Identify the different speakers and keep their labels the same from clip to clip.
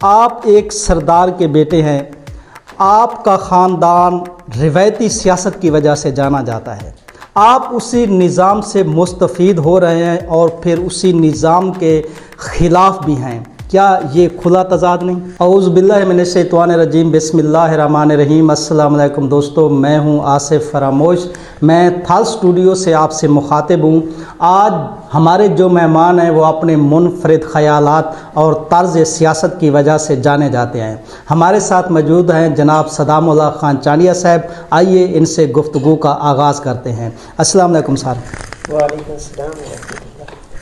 Speaker 1: آپ ایک سردار کے بیٹے ہیں. آپ کا خاندان روایتی سیاست کی وجہ سے جانا جاتا ہے. آپ اسی نظام سے مستفید ہو رہے ہیں اور پھر اسی نظام کے خلاف بھی ہیں. کیا یہ کھلا تضاد نہیں؟ اعوذ باللہ من الشیطان الرجیم. بسم اللہ الرحمن الرحیم. السلام علیکم دوستو، میں ہوں آصف فراموش. میں تھال اسٹوڈیو سے آپ سے مخاطب ہوں. آج ہمارے جو مہمان ہیں وہ اپنے منفرد خیالات اور طرز سیاست کی وجہ سے جانے جاتے ہیں. ہمارے ساتھ موجود ہیں جناب صدام اللہ خان چانڈیا صاحب. آئیے ان سے گفتگو کا آغاز کرتے ہیں. السلام علیکم سر.
Speaker 2: وعلیکم السلام ورحمۃ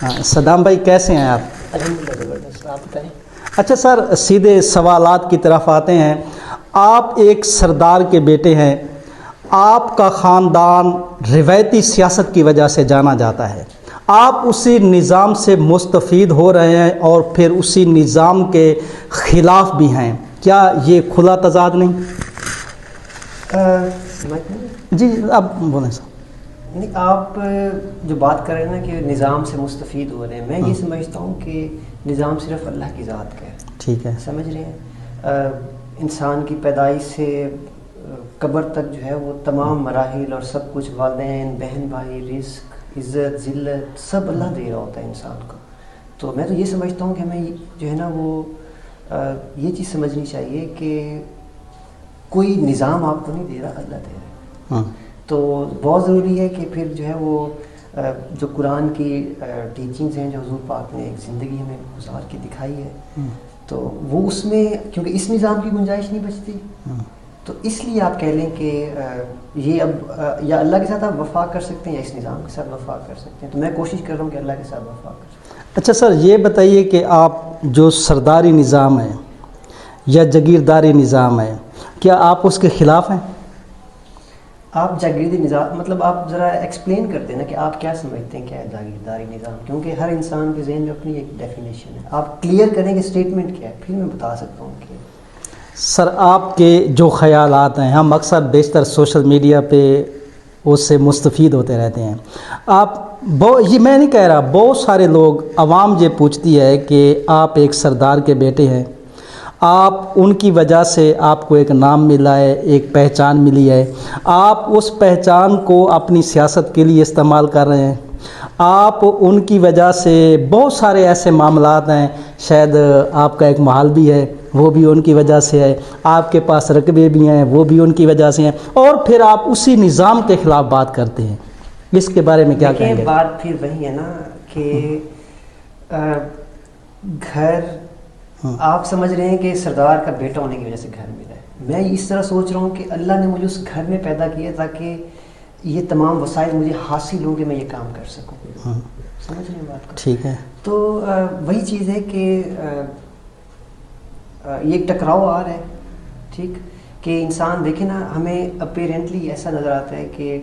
Speaker 2: اللہ.
Speaker 1: صدام بھائی کیسے ہیں آپ؟
Speaker 2: الحمدللہ زبردست. آپ بتائیں.
Speaker 1: اچھا سر، سیدھے سوالات کی طرف آتے ہیں. آپ ایک سردار کے بیٹے ہیں. آپ کا خاندان روایتی سیاست کی وجہ سے جانا جاتا ہے. آپ اسی نظام سے مستفید ہو رہے ہیں اور پھر اسی نظام کے خلاف بھی ہیں. کیا یہ کھلا تضاد نہیں؟ جی اب بولیں سر.
Speaker 2: نہیں، آپ جو بات کر رہے ہیں نا کہ نظام سے مستفید ہو رہے ہیں، میں یہ سمجھتا ہوں کہ نظام صرف اللہ کی ذات کا ہے.
Speaker 1: ٹھیک ہے.
Speaker 2: سمجھ رہے ہیں؟ انسان کی پیدائش سے قبر تک جو ہے وہ تمام مراحل اور سب کچھ، والدین، بہن بھائی، رزق، عزت، ذلت، سب اللہ دے رہا ہوتا ہے انسان کو. تو میں تو یہ سمجھتا ہوں کہ ہمیں جو ہے نا وہ یہ چیز سمجھنی چاہیے کہ کوئی نظام آپ کو نہیں دے رہا، اللہ دے رہا ہے. تو بہت ضروری ہے کہ پھر جو ہے وہ جو قرآن کی ٹیچنگز ہیں جو حضور پاک نے ایک زندگی میں گزار کے دکھائی ہے، تو وہ اس میں، کیونکہ اس نظام کی گنجائش نہیں بچتی، تو اس لیے آپ کہہ لیں کہ یہ اب یا اللہ کے ساتھ آپ وفا کر سکتے ہیں یا اس نظام کے ساتھ وفا کر سکتے ہیں. تو میں کوشش کر رہا ہوں کہ اللہ کے ساتھ وفا کر سکوں.
Speaker 1: اچھا سر، یہ بتائیے کہ آپ جو سرداری نظام ہے یا جاگیرداری نظام ہے، کیا آپ اس کے خلاف ہیں؟
Speaker 2: آپ جاگیرداری نظام مطلب آپ ذرا ایکسپلین کرتے ہیں نا کہ آپ کیا سمجھتے ہیں کیا ہے جاگیرداری نظام، کیونکہ ہر انسان کے ذہن میں اپنی ایک ڈیفینیشن ہے. آپ کلیئر کریں کہ اسٹیٹمنٹ کیا ہے، پھر میں بتا سکتا ہوں کہ
Speaker 1: سر آپ کے جو خیالات ہیں، ہم اکثر بیشتر سوشل میڈیا پہ اس سے مستفید ہوتے رہتے ہیں. یہ میں نہیں کہہ رہا، بہت سارے لوگ، عوام یہ پوچھتی ہے کہ آپ ایک سردار کے بیٹے ہیں، آپ ان کی وجہ سے آپ کو ایک نام ملا ہے، ایک پہچان ملی ہے، آپ اس پہچان کو اپنی سیاست کے لیے استعمال کر رہے ہیں. آپ ان کی وجہ سے بہت سارے ایسے معاملات ہیں، شاید آپ کا ایک محل بھی ہے وہ بھی ان کی وجہ سے ہے، آپ کے پاس رقبے بھی ہیں وہ بھی ان کی وجہ سے ہیں، اور پھر آپ اسی نظام کے خلاف بات کرتے ہیں. اس کے بارے میں کیا کہیں گے؟
Speaker 2: بات پھر وہی ہے نا کہ گھر، آپ سمجھ رہے ہیں کہ سردار کا بیٹا ہونے کی وجہ سے گھر ملا ہے. میں اس طرح سوچ رہا ہوں کہ اللہ نے مجھے اس گھر میں پیدا کیا تاکہ یہ تمام وسائل مجھے حاصل ہوں کہ میں یہ کام کر سکوں. سمجھ رہے ہیں بات کو؟
Speaker 1: ٹھیک ہے.
Speaker 2: تو وہی چیز ہے کہ یہ ایک ٹکراؤ آ رہا ہے. ٹھیک کہ انسان دیکھیں نا، ہمیں اپیرنٹلی ایسا نظر آتا ہے کہ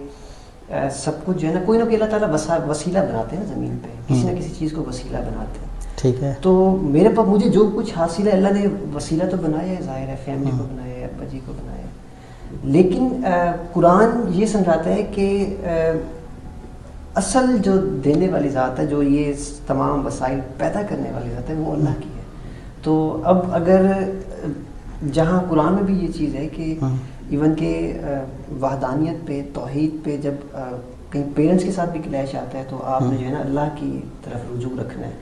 Speaker 2: سب کچھ جو ہے نا کوئی نہ کوئی اللہ تعالیٰ وسیلہ بناتے ہیں نا زمین پہ، کسی نہ کسی چیز کو وسیلہ بناتے ہیں.
Speaker 1: ٹھیک ہے.
Speaker 2: تو میرے پاس مجھے جو کچھ حاصل ہے اللہ نے وسیلہ تو بنایا ہے، ظاہر ہے، فیملی کو بنایا ہے، ابا جی کو بنایا ہے. لیکن قرآن یہ سمجھاتا ہے کہ اصل جو دینے والی ذات ہے، جو یہ تمام وسائل پیدا کرنے والی ذات ہے، وہ اللہ کی ہے. تو اب اگر جہاں قرآن میں بھی یہ چیز ہے کہ ایون کہ وحدانیت پہ، توحید پہ جب کہیں پیرنٹس کے ساتھ بھی کلیش آتا ہے تو آپ نے جو ہے نا اللہ کی طرف رجوع رکھنا ہے.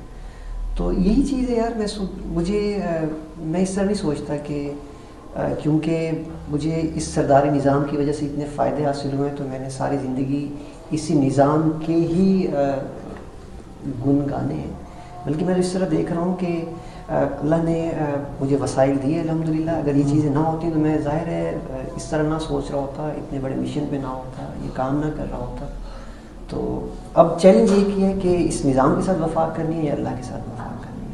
Speaker 2: تو یہی چیز ہے یار. میں اس طرح نہیں سوچتا کہ کیونکہ مجھے اس سرداری نظام کی وجہ سے اتنے فائدے حاصل ہوئے تو میں نے ساری زندگی اسی نظام کے ہی گن گانے ہیں. بلکہ میں اس طرح دیکھ رہا ہوں کہ اللہ نے مجھے وسائل دیے الحمدللہ. اگر یہ چیزیں نہ ہوتی تو میں ظاہر ہے اس طرح نہ سوچ رہا ہوتا، اتنے بڑے مشن پہ نہ ہوتا، یہ کام نہ کر رہا ہوتا. تو اب چیلنج یہ ہے کہ اس نظام کے ساتھ وفا کرنی ہے یا اللہ کے ساتھ وفا کرنی ہے.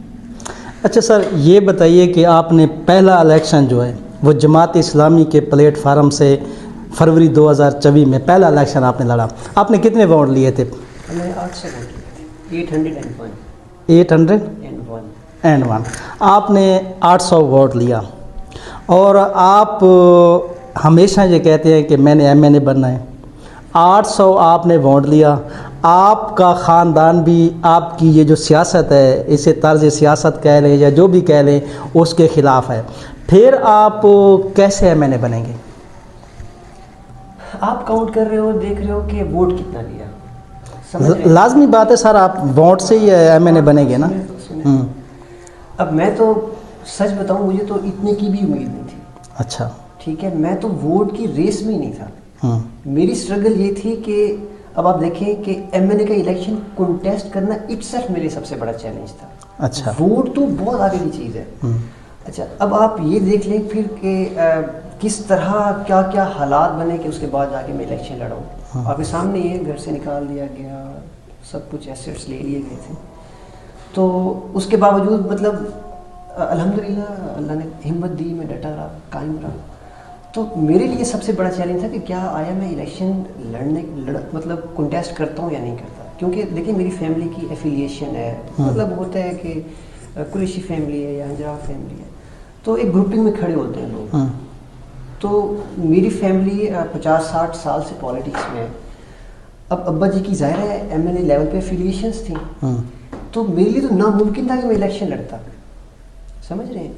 Speaker 1: اچھا سر، یہ بتائیے کہ آپ نے پہلا الیکشن جو ہے وہ جماعت اسلامی کے پلیٹ فارم سے فروری 2024 میں پہلا الیکشن آپ نے لڑا. آپ نے کتنے ووٹ لیے تھے؟
Speaker 2: میں 800 ووٹ لیے تھے.
Speaker 1: 801. آپ نے 800 ووٹ لیا اور آپ ہمیشہ یہ کہتے ہیں کہ میں نے ایم این اے بننا ہے. 800 آپ نے ووٹ لیا. آپ کا خاندان بھی آپ کی یہ جو سیاست ہے، اسے طرز سیاست کہہ لیں یا جو بھی کہہ لیں، اس کے خلاف ہے، پھر آپ کیسے ایم این اے بنیں گے؟
Speaker 2: آپ کاؤنٹ کر رہے ہو، دیکھ رہے ہو کہ ووٹ کتنا لیا، سمجھ رہے ہیں؟
Speaker 1: لازمی بات ہے سر، آپ ووٹ سے ہی ایم این اے بنیں گے نا۔
Speaker 2: سنیں۔ اب میں تو سچ بتاؤں، مجھے تو اتنے کی بھی امید نہیں تھی،
Speaker 1: اچھا۔
Speaker 2: ٹھیک ہے، میں تو ووٹ کی ریس میں ہی نہیں تھا۔
Speaker 1: ہوں۔
Speaker 2: میری سٹرگل یہ تھی کہ اب آپ دیکھیں کہ ایم این اے کا الیکشن کنٹیسٹ کرنا اٹ سیلف میرے سب سے بڑا چیلنج تھا۔
Speaker 1: اچھا۔
Speaker 2: ووٹ تو بہت آگے کی چیز ہے۔ اچھا، اب آپ یہ دیکھ لیں پھر کہ کس طرح کیا کیا حالات بنے کہ اس کے بعد جا کے میں الیکشن لڑا ہوں۔ آپ کے سامنے یہ گھر سے نکال دیا گیا، سب کچھ ایسیٹس لے لیے گئے تھے، تو اس کے باوجود مطلب الحمدللہ اللہ نے ہمت دی، میں ڈٹا رہا، قائم رہا۔ تو میرے لیے سب سے بڑا چیلنج تھا کہ کیا آیا میں الیکشن مطلب کنٹیسٹ کرتا ہوں یا نہیں کرتا، کیونکہ دیکھیں میری فیملی کی ایفیلیشن ہے، مطلب ہوتا ہے کہ قریشی فیملی ہے یا ہنجرا فیملی ہے، تو ایک گروپنگ میں کھڑے ہوتے ہیں لوگ۔ تو میری فیملی 50-60 سال سے پالیٹکس میں ہے۔ اب ابا جی کی ظاہر ہے ایم این اے لیول پہ ایفیلیشنس تھیں، تو میرے لیے تو ناممکن تھا کہ میں الیکشن لڑتا، سمجھ رہے ہیں؟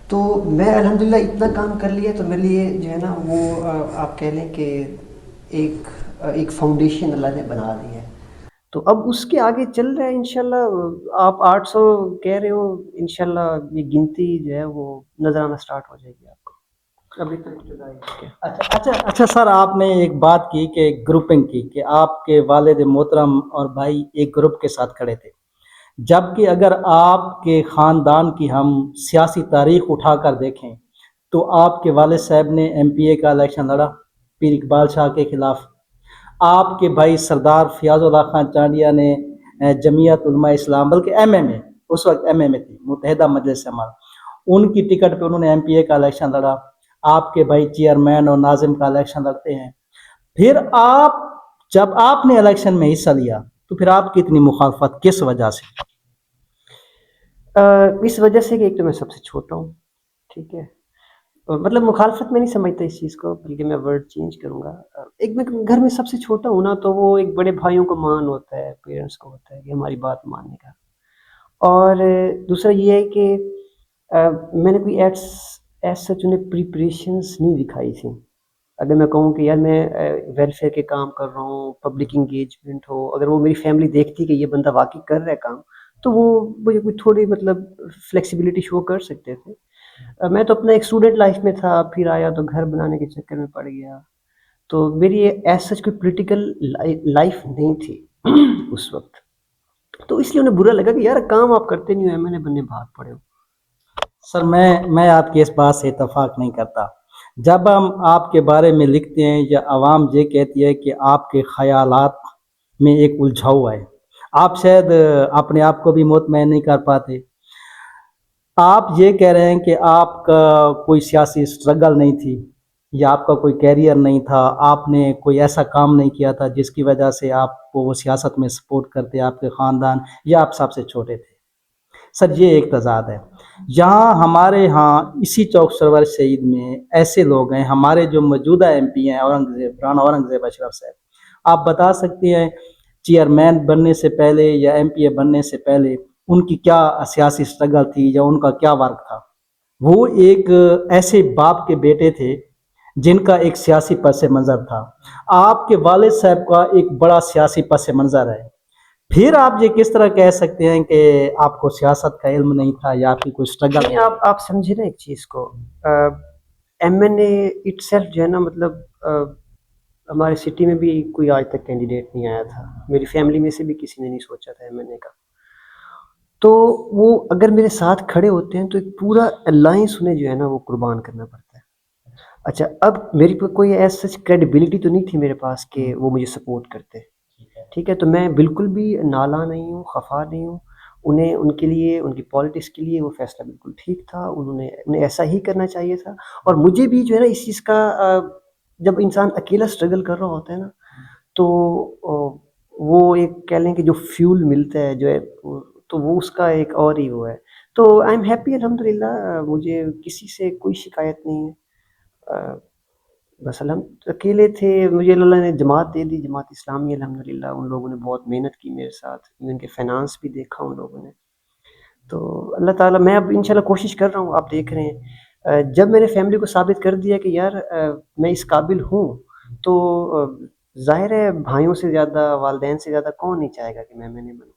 Speaker 2: تو میں الحمدللہ اتنا کام کر لیا، تو میرے لیے جو ہے نا وہ آپ کہہ لیں کہ ایک فاؤنڈیشن اللہ نے بنا دی ہے۔ تو اب اس کے آگے چل رہا ہے انشاءاللہ۔ آپ 800 کہہ رہے ہو، انشاءاللہ یہ گنتی جو ہے وہ نظر آنا سٹارٹ ہو جائے گی آپ کو۔ ابھی تو ابتدائی ہے۔
Speaker 1: اچھا سر، آپ نے ایک بات کی کہ گروپنگ کی، کہ آپ کے والد محترم اور بھائی ایک گروپ کے ساتھ کھڑے تھے، جبکہ اگر آپ کے خاندان کی ہم سیاسی تاریخ اٹھا کر دیکھیں تو آپ کے والد صاحب نے ایم پی اے کا الیکشن لڑا پیر اقبال شاہ کے خلاف، آپ کے بھائی سردار فیاض اللہ خان چانڈیا نے جمعیت علماء اسلام، بلکہ ایم ایم اے، اس وقت ایم ایم اے تھی، متحدہ مجلس عمل، ان کی ٹکٹ پہ انہوں نے ایم پی اے کا الیکشن لڑا، آپ کے بھائی چیئرمین اور ناظم کا الیکشن لڑتے ہیں۔ پھر جب آپ نے الیکشن میں حصہ لیا تو پھر آپ کی اتنی مخالفت کس وجہ سے؟
Speaker 2: اس وجہ سے کہ ایک تو میں سب سے چھوٹا ہوں، ٹھیک ہے، مطلب مخالفت میں نہیں سمجھتا اس چیز کو، بلکہ میں ورڈ چینج کروں گا۔ ایک میں گھر میں سب سے چھوٹا ہوں نا، تو وہ ایک بڑے بھائیوں کو مان ہوتا ہے، پیرنٹس کو ہوتا ہے کہ ہماری بات ماننے کا۔ اور دوسرا یہ ہے کہ میں نے کوئی ایز سچ انہیں پریپریشنس نہیں دکھائی تھی۔ اگر میں کہوں کہ یار میں ویلفیئر کے کام کر رہا ہوں، پبلک انگیجمنٹ ہو، اگر وہ میری فیملی دیکھتی کہ یہ بندہ واقعی کر رہا ہے کام، تو وہ مجھے کوئی تھوڑی مطلب فلیکسیبلٹی شو کر سکتے تھے۔ میں تو اپنا ایک اسٹوڈنٹ لائف میں تھا، پھر آیا تو گھر بنانے کے چکر میں پڑ گیا، تو میری ایز سچ کوئی پولیٹیکل لائف نہیں تھی اس وقت۔ تو اس لیے انہیں برا لگا کہ یار کام آپ کرتے نہیں ہو، میں نے بننے بھاگ پڑے ہو۔
Speaker 1: سر میں آپ کی اس بات سے اتفاق نہیں کرتا۔ جب ہم آپ کے بارے میں لکھتے ہیں یا عوام یہ کہتی ہے کہ آپ کے خیالات میں ایک الجھاؤ ہے، آپ شاید اپنے آپ کو بھی مطمئن نہیں کر پاتے۔ آپ یہ کہہ رہے ہیں کہ آپ کا کوئی سیاسی سٹرگل نہیں تھی یا آپ کا کوئی کیریئر نہیں تھا، آپ نے کوئی ایسا کام نہیں کیا تھا جس کی وجہ سے آپ کو وہ سیاست میں سپورٹ کرتے، آپ کے خاندان، یا آپ سب سے چھوٹے تھے۔ سر یہ ایک تضاد ہے۔ یہاں ہمارے ہاں اسی چوک سرور شہید میں ایسے لوگ ہیں، ہمارے جو موجودہ ایم پی ہیں رانا اورنگزیب اشرف صاحب، آپ بتا سکتے ہیں چیئرمین بننے سے پہلے یا ایم پی اے بننے سے پہلے ان کی کیا سیاسی سٹرگل تھی یا ان کا کیا ورک تھا؟ وہ ایک ایسے باپ کے بیٹے تھے جن کا ایک سیاسی پس منظر تھا، آپ کے والد صاحب کا ایک بڑا سیاسی پس منظر ہے، پھر آپ یہ کس طرح کہہ سکتے ہیں کہ آپ کو سیاست کا علم نہیں تھا یا آپ کی کوئی سٹرگل نہیں؟
Speaker 2: آپ سمجھے نا ایک چیز کو، M N A itself جو ہے نا، مطلب ہمارے سٹی میں بھی کوئی آج تک کینڈیڈیٹ نہیں آیا تھا، میری فیملی میں سے بھی کسی نے نہیں سوچا تھا ایم این اے کا، تو وہ اگر میرے ساتھ کھڑے ہوتے ہیں تو ایک پورا الائنس انہیں جو ہے نا وہ قربان کرنا پڑتا ہے۔ اچھا، اب میری کوئی ایز سچ کریڈیبلٹی تو نہیں تھی میرے پاس کہ وہ مجھے سپورٹ کرتے، ٹھیک ہے، تو میں بالکل بھی نالاں نہیں ہوں، خفا نہیں ہوں۔ ان کے لیے، ان کی پالیٹکس کے لیے وہ فیصلہ بالکل ٹھیک تھا، انہیں ایسا ہی کرنا چاہیے تھا، اور مجھے بھی جو ہے نا اس چیز کا، جب انسان اکیلا اسٹرگل کر رہا ہوتا ہے نا، تو وہ ایک کہہ لیں کہ جو فیول ملتا ہے جو ہے، تو وہ اس کا ایک اور ہی وہ ہے۔ تو آئی ایم ہیپی الحمدللہ، مجھے کسی سے کوئی شکایت نہیں ہے۔ بس اکیلے تھے، مجھے اللہ نے جماعت دے دی، جماعت اسلامی الحمدللہ، ان لوگوں نے بہت محنت کی میرے ساتھ، ان کے فائنانس بھی دیکھا ان لوگوں نے. تو اللہ تعالیٰ، میں اب انشاءاللہ کوشش کر رہا ہوں، آپ دیکھ رہے ہیں جب میں نے فیملی کو ثابت کر دیا کہ یار میں اس قابل ہوں، تو ظاہر ہے بھائیوں سے زیادہ، والدین سے زیادہ کون نہیں چاہے گا کہ میں نے بنوں.